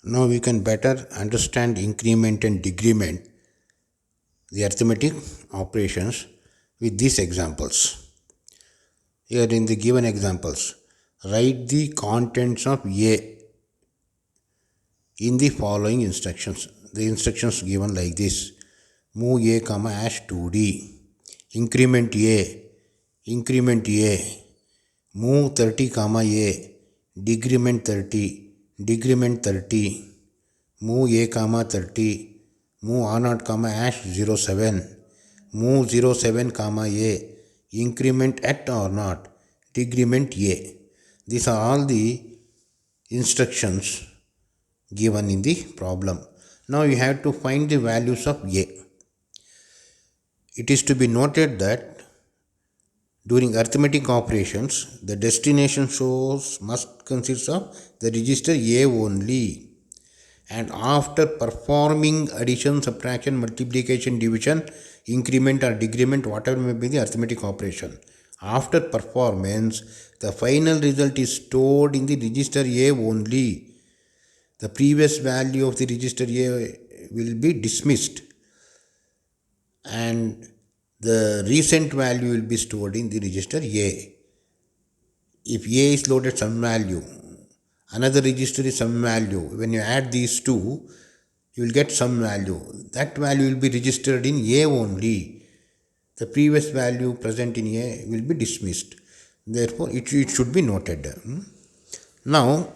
Now we can better understand increment and decrement, the arithmetic operations with these examples. Here in the given examples, write the contents of A in the following instructions. The instructions given like this: move A comma hash 2D, increment A, move 30 comma A, decrement 30, move A comma 30, move R0 comma hash 07, move 07 comma A, increment at R0, decrement A. These are all the instructions given in the problem. Now you have to find the values of A. It is to be noted that during arithmetic operations, the destination source must consist of the register A only. And after performing addition, subtraction, multiplication, division, increment or decrement, whatever may be the arithmetic operation, after performance, the final result is stored in the register A only. The previous value of the register A will be dismissed and the recent value will be stored in the register A. If A is loaded some value, another register is some value, when you add these two, you will get some value. That value will be registered in A only. The previous value present in A will be dismissed. Therefore, it should be noted. Now,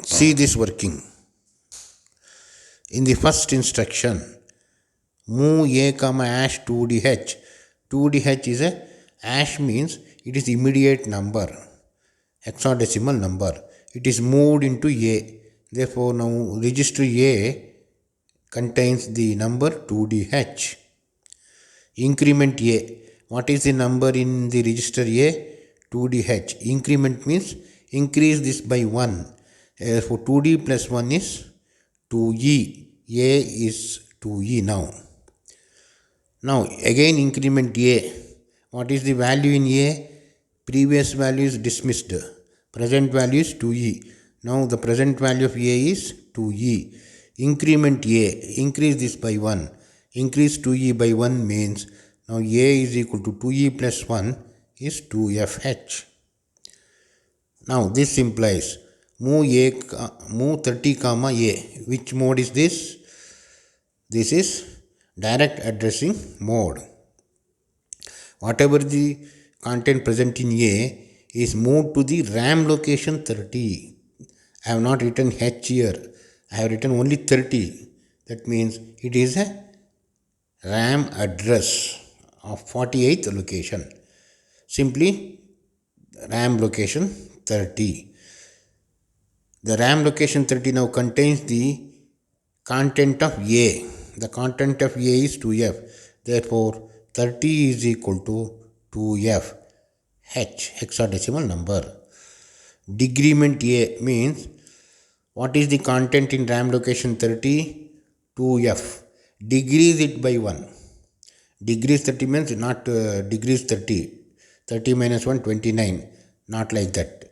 see this working. In the first instruction, move A comma hash 2dh. 2dh is a hash means it is immediate number, hexadecimal number. It is moved into A. Therefore, now register A contains the number 2dh. Increment A. What is the number in the register A? 2dh. Increment means increase this by 1. For 2d plus 1 is 2e. A is 2e now. Now again increment A. What is the value in A? Previous value is dismissed. Present value is 2e. Now the present value of A is 2e. Increment A. Increase this by 1. Increase 2e by 1 means now A is equal to 2e plus 1 is 2fh. Now this implies move 30 comma A. Which mode is this? This is direct addressing mode. Whatever the content present in A is moved to the RAM location 30. I have not written H here. I have written only 30. That means it is a RAM address of 48th location. Simply RAM location 30. The RAM location 30 now contains the content of A. The content of A is 2f. Therefore, 30 is equal to 2f, hexadecimal number. Decrement A means what is the content in RAM location 30? 2f. Decrease it by 1. Decrease 30 means not decrease 30. 30 minus 1, 29. Not like that.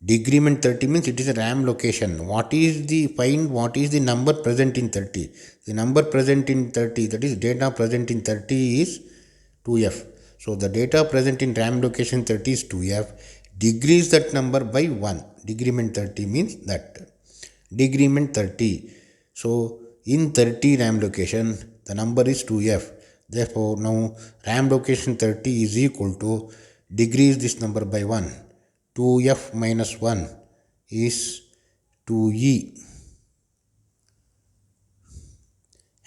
Decrement 30 means it is a RAM location. What is the number present in 30? The number present in 30, that is data present in 30 is 2f. So the data present in RAM location 30 is 2f. Decrease that number by 1. Decrement 30 means that. Decrement 30. So in 30 RAM location, the number is 2f. Therefore, now RAM location 30 is equal to decrease this number by 1. 2f minus 1 is 2e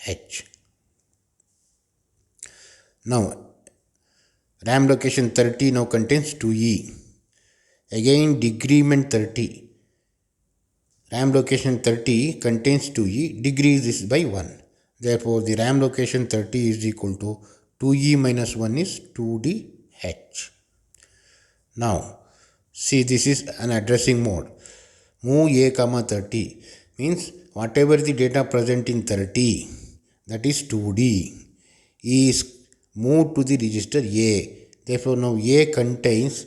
h. Now, RAM location 30 now contains 2e. Again, decrement 30. RAM location 30 contains 2e. Decrease this by 1. Therefore, the RAM location 30 is equal to 2e minus 1 is 2dh. Now, see, this is an addressing mode. Move A comma 30 means whatever the data present in 30, that is 2D, is moved to the register A. Therefore, now A contains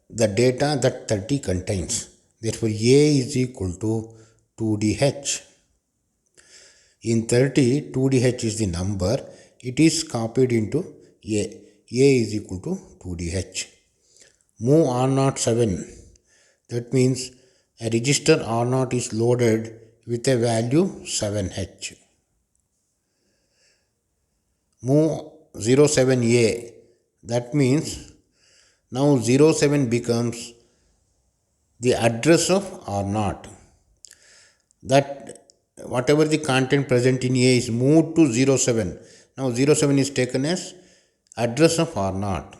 the data that 30 contains. Therefore, A is equal to 2dh. In 30, 2dh is the number. It is copied into A. A is equal to 2dh. Move R07. That means a register R0 is loaded with a value 7h. Move 07A. That means now 07 becomes the address of R0. That whatever the content present in A is moved to 07. Now 07 is taken as address of R0.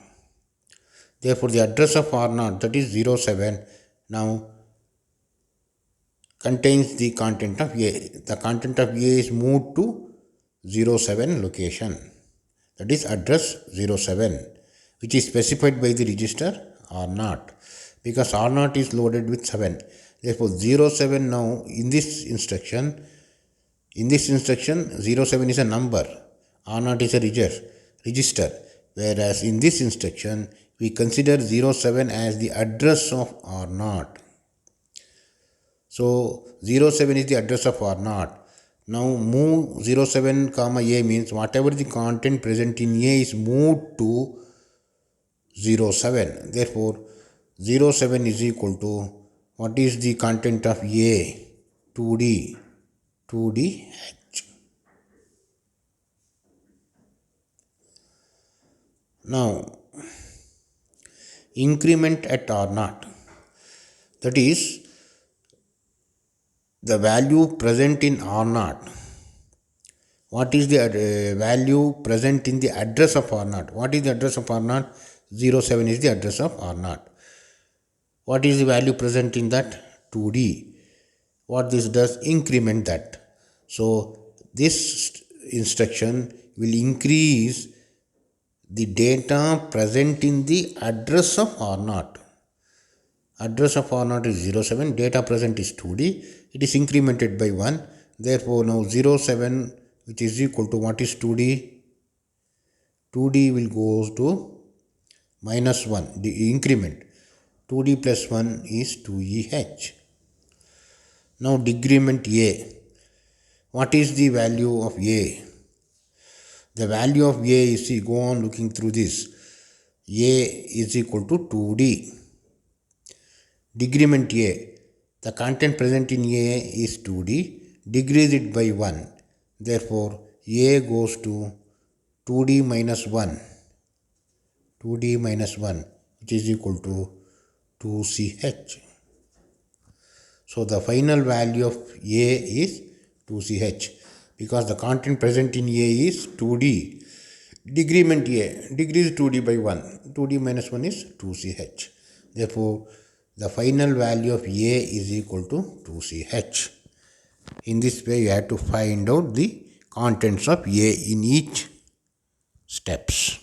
Therefore, the address of R0, that is 07, now contains the content of A. The content of A is moved to 07 location. That is address 07, which is specified by the register R0, because R0 is loaded with 7. Therefore, 07 now in this instruction 07 is a number, R0 is a register, whereas in this instruction we consider 07 as the address of R0. So 07 is the address of R0. Now move 07 comma A means whatever the content present in A is moved to 07. Therefore 07 is equal to, what is the content of A? 2D H. Now increment at R0, that is the value present in R0. What is the value present in the address of R0? What is the address of R0? 07 is the address of R0. What is the value present in that? 2D. What this does? Increment that. So this instruction will increase the data present in the address of R0. Address of R0 is 07, data present is 2D, it is incremented by 1. Therefore, now 07, which is equal to, what is 2D? 2D will go to minus 1, the increment. 2D plus 1 is 2EH. Now decrement A. What is the value of A? The value of A is, see, go on looking through this. A is equal to 2D. Decrement A. The content present in A is 2D. Decrease it by 1. Therefore, A goes to 2D minus 1. 2D minus 1, which is equal to 2CH. So, the final value of A is 2CH, because the content present in A is 2D. Decrement A. Decrease 2D by 1. 2D minus 1 is 2CH. Therefore, the final value of A is equal to 2CH. In this way, you have to find out the contents of A in each steps.